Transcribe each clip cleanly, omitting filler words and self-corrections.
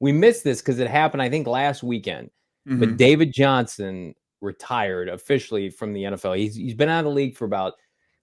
we missed this because it happened, I think, last weekend. But Mm-hmm. David Johnson retired officially from the NFL. He's been out of the league for about,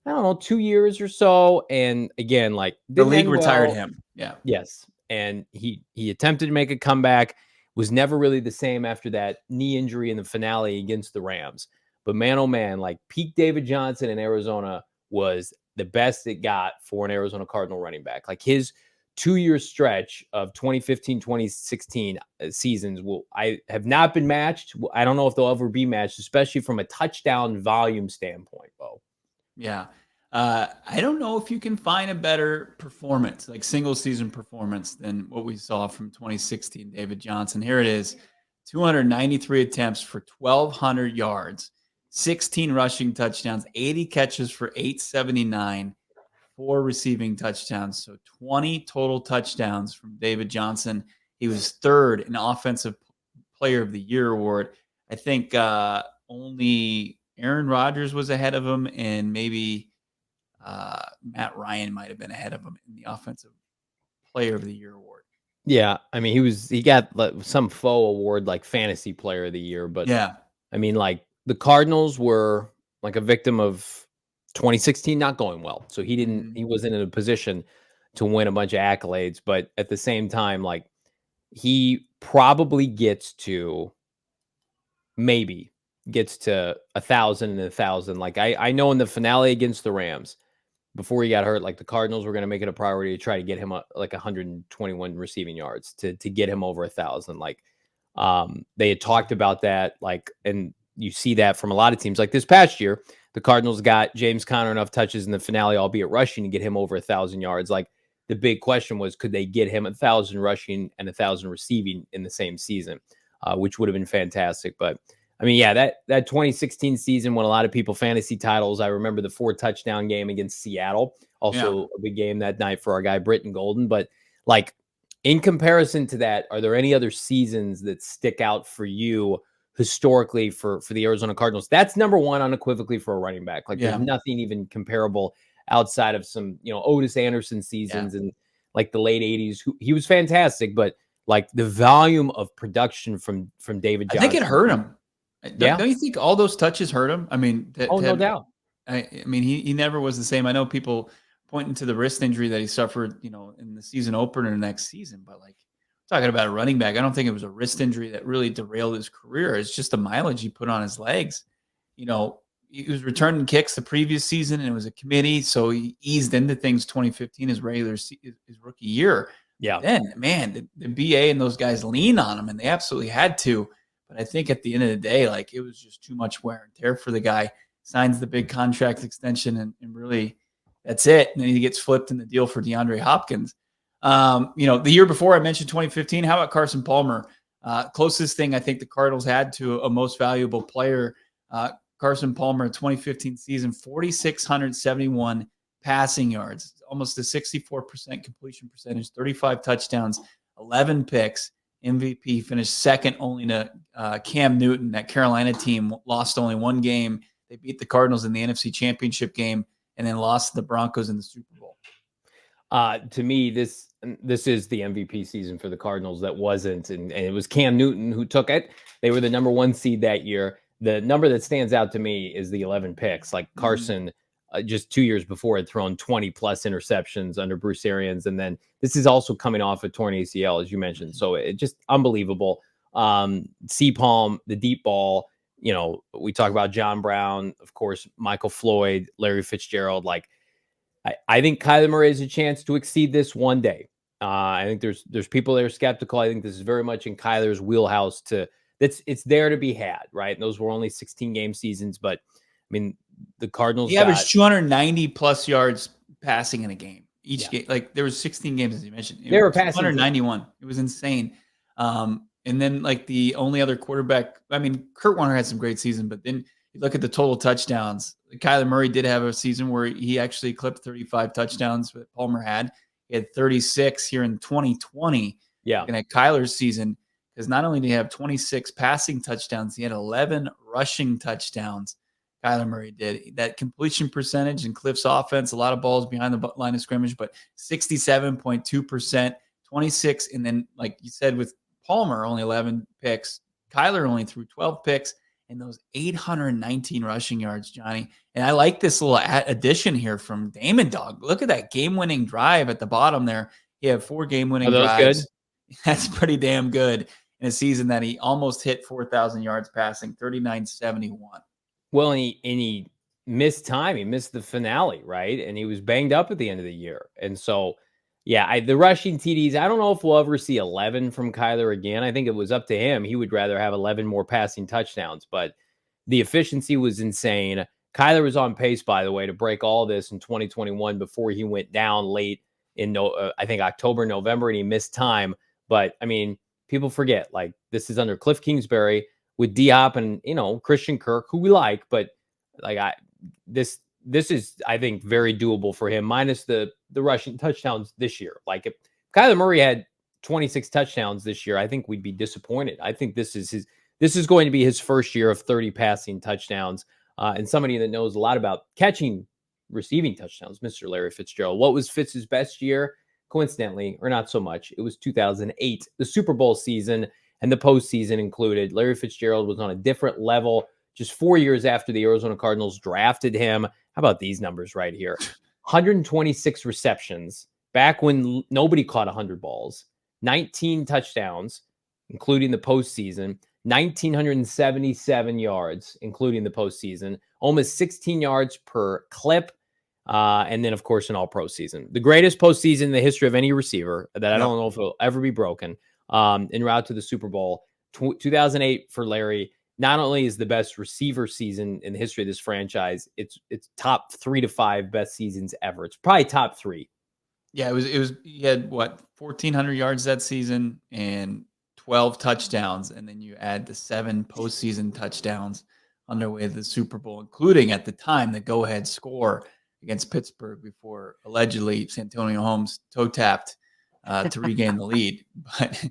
I don't know, 2 years or so. And again, like, The didn't league end retired well. him. Yeah. Yes. And he attempted to make a comeback, was never really the same after that knee injury in the finale against the Rams. But man, oh man, like peak David Johnson in Arizona was the best it got for an Arizona Cardinal running back. Like his 2-year stretch of 2015, 2016 seasons I have not been matched. I don't know if they'll ever be matched, especially from a touchdown volume standpoint, Bo. Yeah. I don't know if you can find a better performance, like single season performance, than what we saw from 2016 David Johnson. Here it is: 293 attempts for 1,200 yards, 16 rushing touchdowns, 80 catches for 879, 4 receiving touchdowns. So 20 total touchdowns from David Johnson. He was third in Offensive Player of the Year award. I think only Aaron Rodgers was ahead of him, and maybe Matt Ryan might have been ahead of him in the Offensive Player of the Year award. Yeah, I mean, he got like some faux award like Fantasy Player of the Year, but Yeah. I mean, like the Cardinals were like a victim of 2016 not going well. So he wasn't in a position to win a bunch of accolades, but at the same time, like he probably maybe gets to 1,000 and 1,000. Like I know in the finale against the Rams, before he got hurt, like the Cardinals were going to make it a priority to try to get him like 121 receiving yards to get him over 1,000. Like they had talked about that, like, and you see that from a lot of teams. Like this past year, the Cardinals got James Conner enough touches in the finale, albeit rushing, to get him over 1,000 yards. Like the big question was, could they get him 1,000 rushing and 1,000 receiving in the same season, which would have been fantastic. But I mean, yeah, that 2016 season won a lot of people fantasy titles. I remember the 4-touchdown game against Seattle, Yeah. also a big game that night for our guy Britton Golden. But like in comparison to that, are there any other seasons that stick out for you historically for the Arizona Cardinals? That's number one unequivocally for a running back. Like there's Yeah. nothing even comparable outside of some, Otis Anderson Yeah. seasons in like the late 80s. He was fantastic, but like the volume of production from David I think it Johnson. hurt him. Don't, Yeah. don't you think all those touches hurt him? I mean, Oh, no doubt. I mean, he never was the same. I know people pointing to the wrist injury that he suffered, in the season opener next season, but like talking about a running back, I don't think it was a wrist injury that really derailed his career. It's just the mileage he put on his legs. He was returning kicks the previous season, and it was a committee, so he eased into things. 2015, his rookie year. Yeah. Then, man, the BA and those guys leaned on him, and they absolutely had to. But I think at the end of the day, like it was just too much wear and tear for the guy. Signs the big contract extension, and really that's it. And then he gets flipped in the deal for DeAndre Hopkins. The year before I mentioned 2015. How about Carson Palmer? Closest thing I think the Cardinals had to a most valuable player. Carson Palmer, 2015 season, 4,671 passing yards, almost a 64% completion percentage, 35 touchdowns, 11 picks. MVP, finished second only to Cam Newton. That Carolina team lost only one game. They beat the Cardinals in the NFC Championship game and then lost to the Broncos in the Super Bowl. To me, this is the MVP season for the Cardinals. That wasn't, and it was Cam Newton who took it. They were the number one seed that year. The number that stands out to me is the 11 picks. Like Carson, just 2 years before, had thrown 20 plus interceptions under Bruce Arians, and then this is also coming off a torn ACL, as you mentioned. So it just unbelievable. C-Palm, the deep ball. We talk about John Brown, of course, Michael Floyd, Larry Fitzgerald. Like I think Kyler Murray has a chance to exceed this one day. I think there's people that are skeptical. I think this is very much in Kyler's wheelhouse. It's there to be had, right? And those were only 16 game seasons, but I mean the Cardinals He averaged 290 plus yards passing in a game each game. Like there was 16 games, as you mentioned. They were passing 291. It was insane. And then like the only other quarterback, I mean, Kurt Warner had some great season, but then you look at the total touchdowns. Kyler Murray did have a season where he actually clipped 35 touchdowns that Palmer had. He had 36 here in 2020. Yeah. And at Kyler's season, because not only did he have 26 passing touchdowns, he had 11 rushing touchdowns. Kyler Murray did. That completion percentage in Cliff's offense, a lot of balls behind the line of scrimmage, but 67.2%, 26. And then, like you said, with Palmer only 11 picks. Kyler only threw 12 picks and those 819 rushing yards, Johnny. And I like this little addition here from Damon Dog. Look at that game-winning drive at the bottom there. He had 4 game-winning Are those drives. good? That's pretty damn good in a season that he almost hit 4,000 yards passing, 3971. Well, and he missed time. He missed the finale, right? And he was banged up at the end of the year. And so, yeah, the rushing TDs, I don't know if we'll ever see 11 from Kyler again. I think it was up to him. He would rather have 11 more passing touchdowns, but the efficiency was insane. Kyler was on pace, by the way, to break all this in 2021 before he went down late in, I think, October, November, and he missed time. But, I mean, people forget, like, this is under Cliff Kingsbury with D-Hop and, Christian Kirk, who we like, but like this is, I think, very doable for him, minus the rushing touchdowns this year. Like if Kyler Murray had 26 touchdowns this year, I think we'd be disappointed. I think this is going to be his first year of 30 passing touchdowns. And somebody that knows a lot about receiving touchdowns, Mr. Larry Fitzgerald. What was Fitz's best year? Coincidentally, or not so much, it was 2008, the Super Bowl season, and the postseason included. Larry Fitzgerald was on a different level just 4 years after the Arizona Cardinals drafted him. How about these numbers right here? 126 receptions back when nobody caught 100 balls, 19 touchdowns, including the postseason, 1,977 yards, including the postseason, almost 16 yards per clip. And then, of course, an all-pro season. The greatest postseason in the history of any receiver that I don't know if it'll ever be broken. En route to the Super Bowl. 2008 for Larry not only is the best receiver season in the history of this franchise, it's top 3 to 5 best seasons ever. It's probably top 3. Yeah, it was. He had 1,400 yards that season and 12 touchdowns, and then you add the 7 postseason touchdowns on their way to the Super Bowl, including at the time the go-ahead score against Pittsburgh before allegedly Santonio Holmes toe tapped to regain the lead. But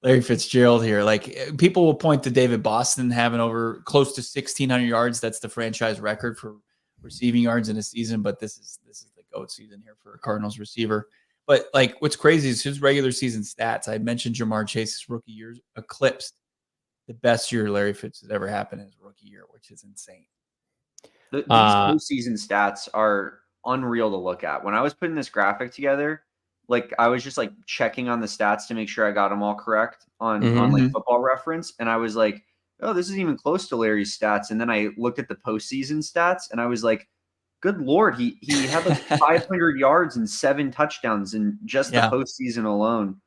Larry Fitzgerald here, like people will point to David Boston having over close to 1,600 yards. That's the franchise record for receiving yards in a season. But this is the GOAT season here for a Cardinals receiver. But like what's crazy is his regular season stats. I mentioned Jamar Chase's rookie years eclipsed the best year Larry Fitz has ever happened in his rookie year, which is insane. These postseason stats are unreal to look at. When I was putting this graphic together, like I was just like checking on the stats to make sure I got them all correct on like Football Reference. And I was like, oh, this is even close to Larry's stats. And then I looked at the postseason stats and I was like, good Lord, he had like 500 yards and 7 touchdowns in just the postseason alone.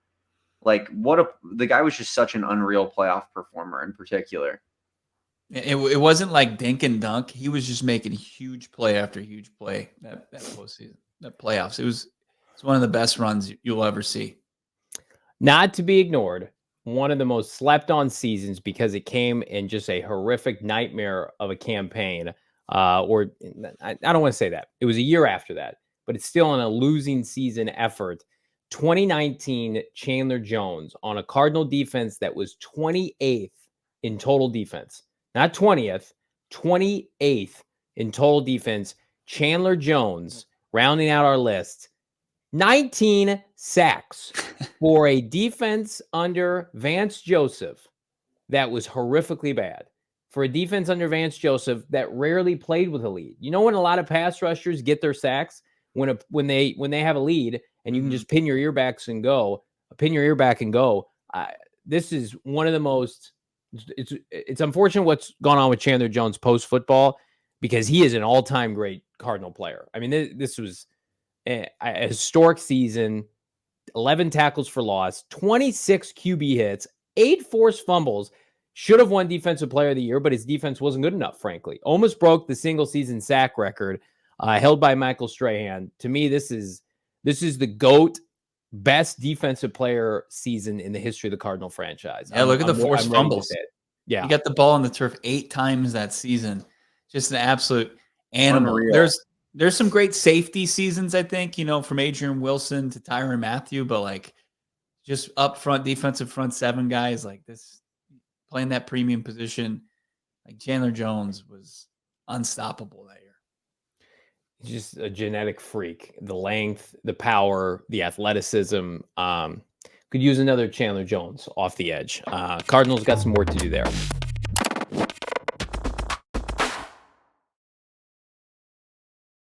Like the guy was just such an unreal playoff performer in particular. It wasn't like dink and dunk. He was just making huge play after huge play that postseason, that playoffs. It's one of the best runs you'll ever see. Not to be ignored, one of the most slept on seasons because it came in just a horrific nightmare of a campaign. Or I don't want to say that. It was a year after that, but it's still in a losing season effort. 2019 Chandler Jones on a Cardinal defense that was 28th in total defense. Not 20th, 28th in total defense. Chandler Jones, rounding out our list, 19 sacks for a defense under Vance Joseph that was horrifically bad. For a defense under Vance Joseph that rarely played with a lead. You know when a lot of pass rushers get their sacks? When they have a lead and you can just pin your ear back and go. This is one of the most... It's unfortunate what's gone on with Chandler Jones post football because he is an all-time great Cardinal player. I mean, this was a historic season, 11 tackles for loss, 26 QB hits, 8 forced fumbles, should have won defensive player of the year, but his defense wasn't good enough, frankly. Almost broke the single season sack record held by Michael Strahan. To me, this is the GOAT best defensive player season in the history of the Cardinal franchise. Yeah, look at the forced fumbles. Yeah. He got the ball on the turf 8 times that season. Just an absolute animal. Unreal. There's some great safety seasons, I think, from Adrian Wilson to Tyrann Mathieu, but like just up front, defensive front 7 guys like this playing that premium position, like Chandler Jones was unstoppable that year. Just a genetic freak. The length, the power, the athleticism. Could could use another Chandler Jones off the edge. Cardinals got some work to do there.